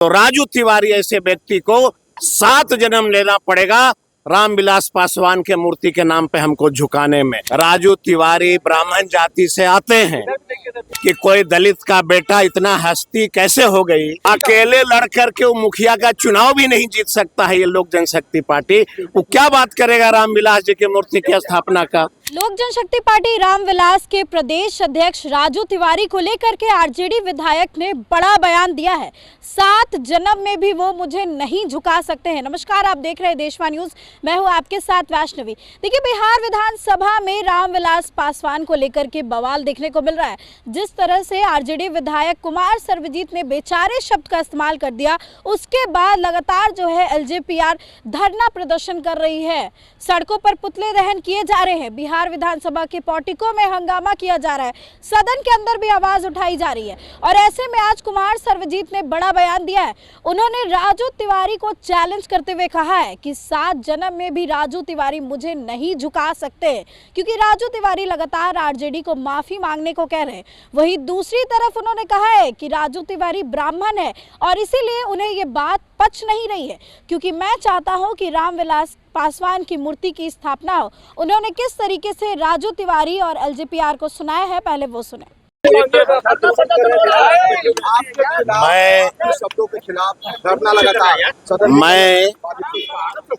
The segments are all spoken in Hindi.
तो राजू तिवारी ऐसे व्यक्ति को 7 जन्म लेना पड़ेगा रामविलास पासवान के मूर्ति के नाम पे हमको झुकाने में। राजू तिवारी ब्राह्मण जाति से आते हैं कि कोई दलित का बेटा इतना हस्ती कैसे हो गई, अकेले लड़कर के वो मुखिया का चुनाव भी नहीं जीत सकता है ये लोक जनशक्ति पार्टी। वो क्या बात करेगा रामविलास जी की मूर्ति की स्थापना का। लोक जनशक्ति पार्टी रामविलास के प्रदेश अध्यक्ष राजू तिवारी को लेकर के आरजेडी विधायक ने बड़ा बयान दिया है। 7 जन्म में भी वो मुझे नहीं झुका सकते हैं। नमस्कार, आप देख रहे हैं देशवा न्यूज, मैं हूं आपके साथ वैष्णवी। देखिए, बिहार विधानसभा में रामविलास पासवान को लेकर के बवाल देखने को मिल रहा है। जिस तरह से आरजेडी विधायक कुमार सर्वजीत ने बेचारे शब्द का इस्तेमाल कर दिया, उसके बाद लगातार जो है एलजेपीआर धरना प्रदर्शन कर रही है, सड़कों पर पुतले दहन किए जा रहे हैं, बिहार विधानसभा के पोर्टिको में हंगामा किया जा रहा है, सदन के अंदर भी आवाज उठाई जा रही है। और ऐसे में आज कुमार सर्वजीत ने बड़ा बयान दिया है। उन्होंने राजू तिवारी को चैलेंज करते हुए कहा है कि 7 जन्म में भी राजू तिवारी मुझे नहीं झुका सकते, क्योंकि राजू तिवारी लगातार आरजेडी को माफी मांगने को कह रहे हैं। वहीं दूसरी तरफ उन्होंने कहा है कि राजू तिवारी ब्राह्मण है और इसीलिए उन्हें ये बात पच नहीं रही है, क्योंकि मैं चाहता हूं कि रामविलास पासवान की मूर्ति की स्थापना हो। उन्होंने किस तरीके से राजू तिवारी और एलजेपीआर को सुनाया है, पहले वो सुने। मैं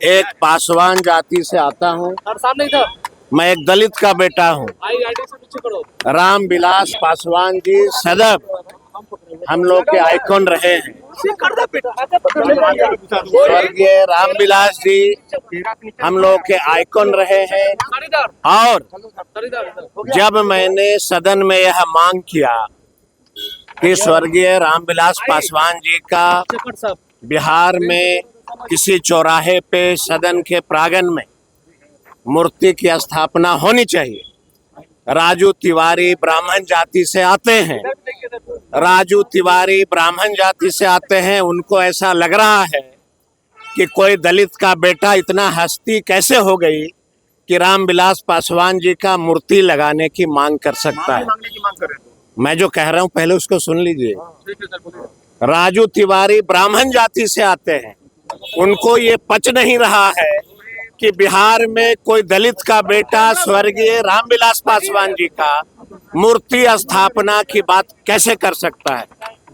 एक पासवान जाति से आता हूँ, मैं एक दलित का बेटा हूँ। रामविलास पासवान जी सदैव हम लोग के आइकॉन रहे हैं। स्वर्गीय रामविलास जी हम लोग के आइकॉन रहे हैं। और जब मैंने सदन में यह मांग किया कि स्वर्गीय रामविलास पासवान जी का बिहार में किसी चौराहे पे सदन के प्रांगण में मूर्ति की स्थापना होनी चाहिए। राजू तिवारी ब्राह्मण जाति से आते हैं, राजू तिवारी ब्राह्मण जाति से आते हैं। उनको ऐसा लग रहा है कि कोई दलित का बेटा इतना हस्ती कैसे हो गई कि रामविलास पासवान जी का मूर्ति लगाने की मांग कर सकता है। मैं जो कह रहा हूं पहले उसको सुन लीजिए। राजू तिवारी ब्राह्मण जाति से आते हैं, उनको ये पच नहीं रहा है कि बिहार में कोई दलित का बेटा स्वर्गीय रामविलास पासवान जी का मूर्ति स्थापना की बात कैसे कर सकता है।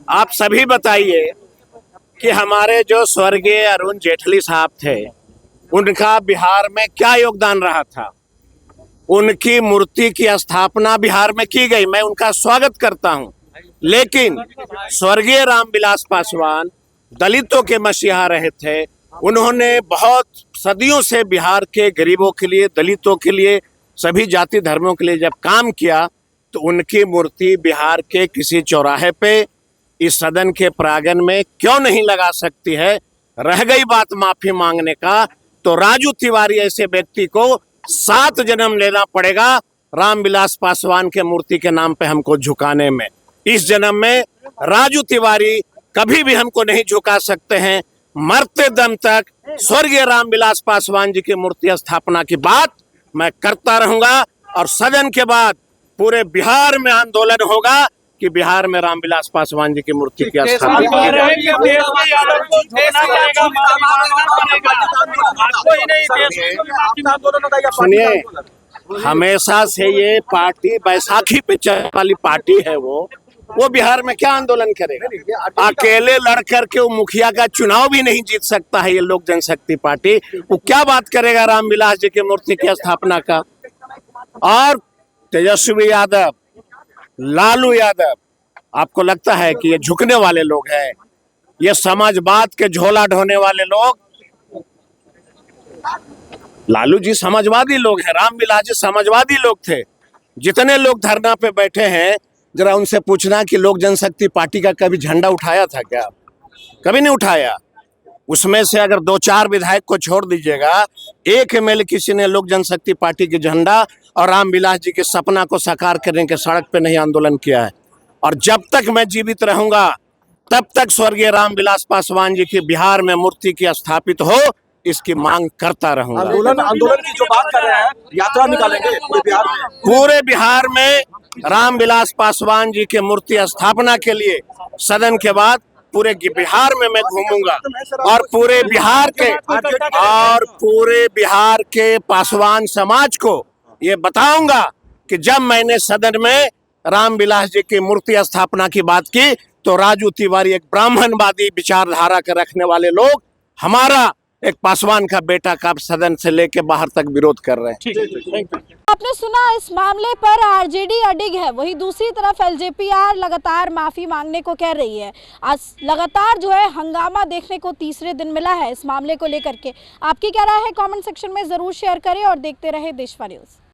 आप सभी बताइए कि हमारे जो स्वर्गीय अरुण जेटली साहब थे, उनका बिहार में क्या योगदान रहा था। उनकी मूर्ति की स्थापना बिहार में की गई, मैं उनका स्वागत करता हूं। लेकिन स्वर्गीय रामविलास पासवान दलितों के मसीहा रहे थे। उन्होंने बहुत सदियों से बिहार के गरीबों के लिए, दलितों के लिए, सभी जाति धर्मों के लिए जब काम किया, तो उनकी मूर्ति बिहार के किसी चौराहे पे इस सदन के प्रांगण में क्यों नहीं लगा सकती है। रह गई बात माफी मांगने का, तो राजू तिवारी ऐसे व्यक्ति को 7 जन्म लेना पड़ेगा रामविलास पासवान के मूर्ति के नाम पे हमको झुकाने में। इस जन्म में राजू तिवारी कभी भी हमको नहीं झुका सकते हैं। मरते दम तक स्वर्गीय रामविलास पासवान जी की मूर्ति स्थापना की बात मैं करता रहूंगा। और सदन के बाद पूरे बिहार में आंदोलन होगा कि बिहार में रामविलास पासवान जी की मूर्ति की स्थापना की जाए। सुनिए, हमेशा से ये पार्टी बैसाखी पे चलने वाली पार्टी है। वो बिहार में क्या आंदोलन करेगा। अकेले लड़कर के वो मुखिया का चुनाव भी नहीं जीत सकता है ये लोक जनशक्ति पार्टी। वो क्या बात करेगा रामविलास जी की मूर्ति की स्थापना का। और तेजस्वी यादव, लालू यादव, आपको लगता है कि ये झुकने वाले लोग हैं, ये समाजवाद के झोला ढोने वाले लोग। लालू जी समाजवादी लोग हैं, रामविलास जी समाजवादी लोग थे। जितने लोग धरना पे बैठे हैं, जरा उनसे पूछना कि लोक जनशक्ति पार्टी का कभी झंडा उठाया था क्या? कभी नहीं उठाया। उसमें से अगर 2-4 विधायक को छोड़ दीजिएगा, एक एमएलए किसी ने लोक जनशक्ति पार्टी के झंडा और रामविलास जी के सपना को साकार करने के सड़क पे नहीं आंदोलन किया है। और जब तक मैं जीवित रहूंगा, तब तक स्वर्गीय रामविलास पासवान जी की बिहार में मूर्ति की स्थापित हो, इसकी मांग करता रहूंगा। आंदोलन की जो बात कर रहे हैं, यात्रा निकालेंगे पूरे बिहार में रामविलास पासवान जी के मूर्ति स्थापना के लिए सदन के बाद पूरे बिहार में मैं घूमूंगा और पूरे बिहार के पासवान समाज को ये बताऊंगा कि जब मैंने सदन में रामविलास जी की मूर्ति स्थापना की बात की तो राजू तिवारी एक ब्राह्मणवादी विचारधारा के रखने वाले लोग हमारा एक पासवान का बेटा का सदन से लेके बाहर तक विरोध कर रहे हैं। आपने सुना इस मामले पर आरजेडी अडिग है, वही दूसरी तरफ एलजेपीआर लगातार माफी मांगने को कह रही है। आज लगातार जो है हंगामा देखने को तीसरे दिन मिला है इस मामले को लेकर के। आपकी क्या राय है कमेंट सेक्शन में जरूर शेयर करें और देखते रहे देशवा न्यूज।